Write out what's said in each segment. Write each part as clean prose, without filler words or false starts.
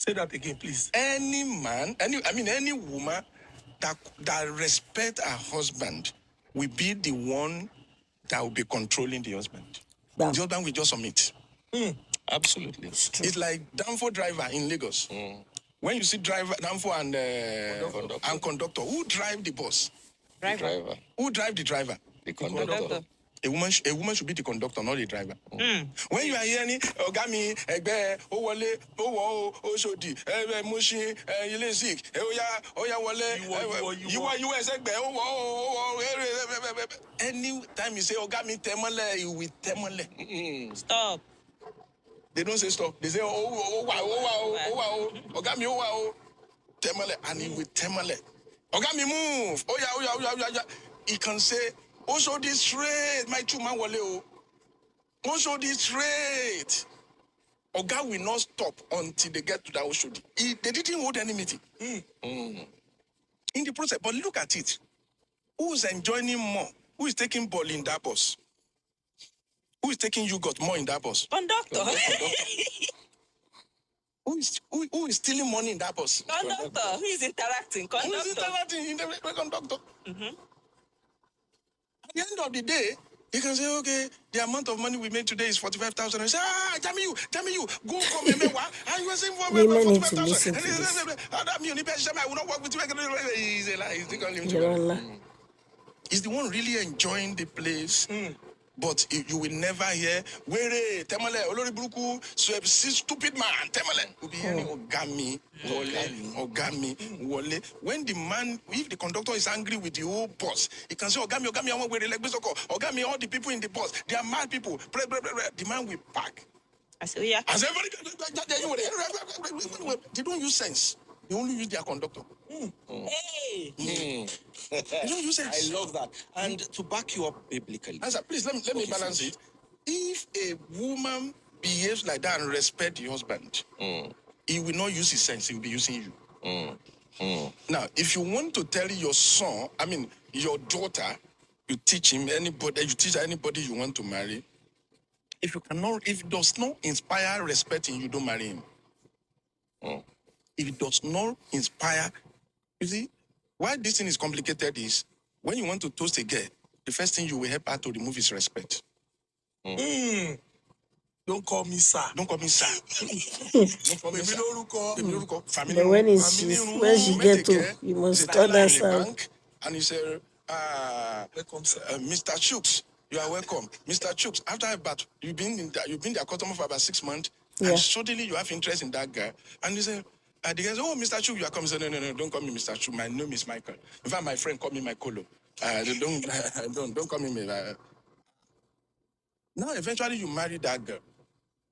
Say that again, please. Any man, any woman that respect her husband will be the one that will be controlling the husband. Bam. The husband will just submit. Absolutely. It's like Danfo driver in Lagos. When you see driver, Danfo and conductor, who drive the bus? Driver. Who drive the driver? The conductor. A woman should be the conductor, not the driver. When you are hearing Ogami, Egbe, Owole, Owo, Oshodi, Mushin, Yelezik, Oya Wale, you Egbe, anytime you say Ogami Temole, you will Temole. Stop. They don't say stop. They say Ogami Temole, and he will Temole. Ogami move. Oya. He can say, also this straight, my two man wale. Also this straight. Oga will not stop until they get to that Oshodi. They didn't hold any meeting. In the process, but look at it. Who's enjoying more? Who is taking ball in that bus? Who is taking yogurt more in that bus? Conductor. Who is stealing money in that bus? Conductor. Who is interacting? Conductor. Who is interacting in the conductor? At the end of the day, you can say, okay, the amount of money we made today is 45,000. And say, Jamie, you, go come and and you were saying Women need to listen to this. I will not work with you. He's a lie. He's the one really enjoying the place. But you will never hear, where Temale, Olori Buruku, stupid man, Temale. Will be hearing Ogami, Wole. When the man, if the conductor is angry with the whole bus, he can say, Ogami, I want where the leg Ogami, all the people in the bus, they are mad people. The man will pack. I say, yeah. As everybody, they don't use sense. They only use their conductor. Hey. They don't use sense. I love that. And to back you up biblically. Answer, please, let me balance it. If a woman behaves like that and respect the husband, he will not use his sense, he will be using you. Now, if you want to tell your son, your daughter, you teach him anybody, you teach anybody you want to marry, if it does not inspire respect in you, don't marry him. If it does not inspire, you see, why this thing is complicated is when you want to toast a girl, the first thing you will help her to remove is respect. Don't call me sir. Don't call me sir. Don't call me sir. But when she get to, you must understand. And you say, welcome, sir. Mr. Chooks, you are welcome. Mr. Chooks, after about you've been their customer for about 6 months, and suddenly you have interest in that guy, and you say, the guy says, oh, Mr. Chooks, you are coming. Say, no, don't call me Mr. Chooks. My name is Michael. In fact, my friend called me Michael. Don't call me. Now, eventually, you marry that girl.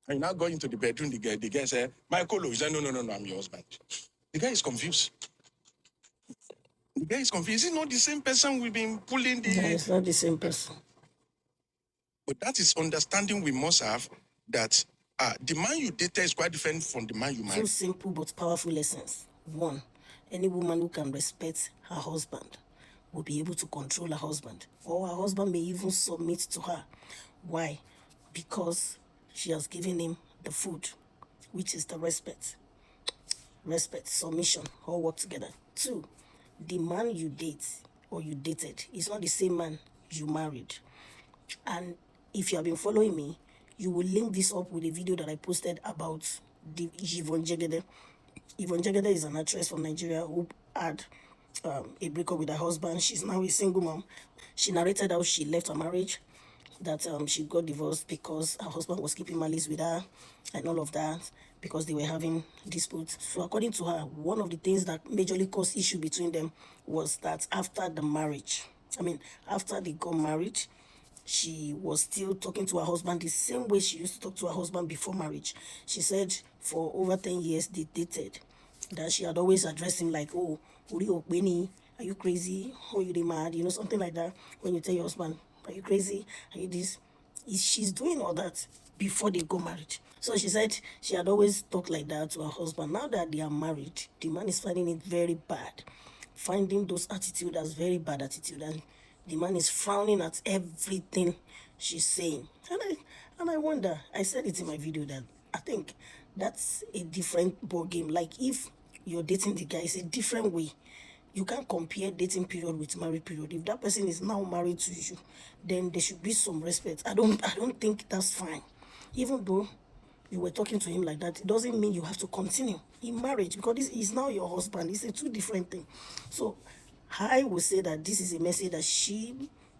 And you now go into the bedroom, the guy said, Michael, he said, no, I'm your husband. The guy is confused. Is it not the same person we've been pulling the... No, it's not the same person. But that is understanding we must have that the man you dated is quite different from the man you married. Two simple but powerful lessons. One, any woman who can respect her husband will be able to control her husband. Or her husband may even submit to her. Why? Because she has given him the food, which is the respect. Respect, submission, all work together. Two, the man you date or you dated is not the same man you married. And if you have been following me, you will link this up with a video that I posted about the Yvonne Jegede. Yvonne Jegede is an actress from Nigeria who had a breakup with her husband. She's now a single mom. She narrated how she left her marriage, that she got divorced because her husband was keeping malice with her and all of that, because they were having disputes. So according to her, one of the things that majorly caused issue between them was that after the marriage, after they got married, she was still talking to her husband the same way she used to talk to her husband before marriage. She said for over 10 years they dated, that she had always addressed him like, oh, Benny, are you crazy? Oh, you mad? Something like that. When you tell your husband, are you crazy? Are you this? She's doing all that before they go married. So she said she had always talked like that to her husband. Now that they are married, the man is finding it very bad. Finding those attitude as very bad attitude. And the man is frowning at everything she's saying. And I wonder, I said it in my video that I think that's a different ball game. Like if you're dating the guy, it's a different way. You can't compare dating period with married period. If that person is now married to you, then there should be some respect. I don't think that's fine. Even though you were talking to him like that, it doesn't mean you have to continue in marriage, because this is now your husband. It's a two different thing. So I would say that this is a message that she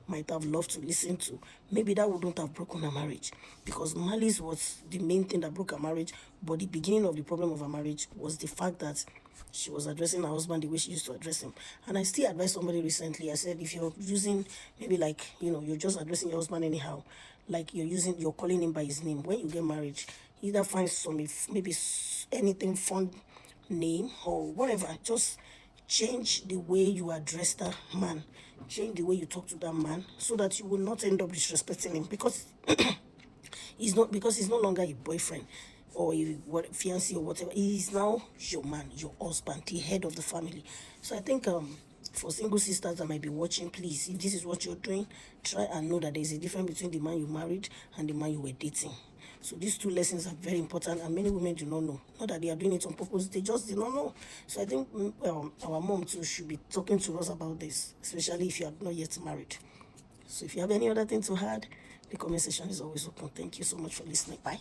might have loved to listen to. Maybe that wouldn't have broken her marriage, because malice was the main thing that broke her marriage. But the beginning of the problem of her marriage was the fact that she was addressing her husband the way she used to address him. And I still advised somebody recently. I said, if you're using, maybe like, you're just addressing your husband anyhow, like you're calling him by his name. When you get married, either find some, if maybe anything fun name or whatever, just change the way you address that man, change the way you talk to that man, so that you will not end up disrespecting him, because he's no longer a boyfriend or a fiancé or whatever. He is now your man, your husband, the head of the family. So I think for single sisters that might be watching, please, if this is what you're doing, try and know that there's a difference between the man you married and the man you were dating. So these two lessons are very important, and many women do not know. Not that they are doing it on purpose, they just do not know. So I think our mom too should be talking to us about this, especially if you are not yet married. So if you have any other thing to add, the comment section is always open. Thank you so much for listening. Bye.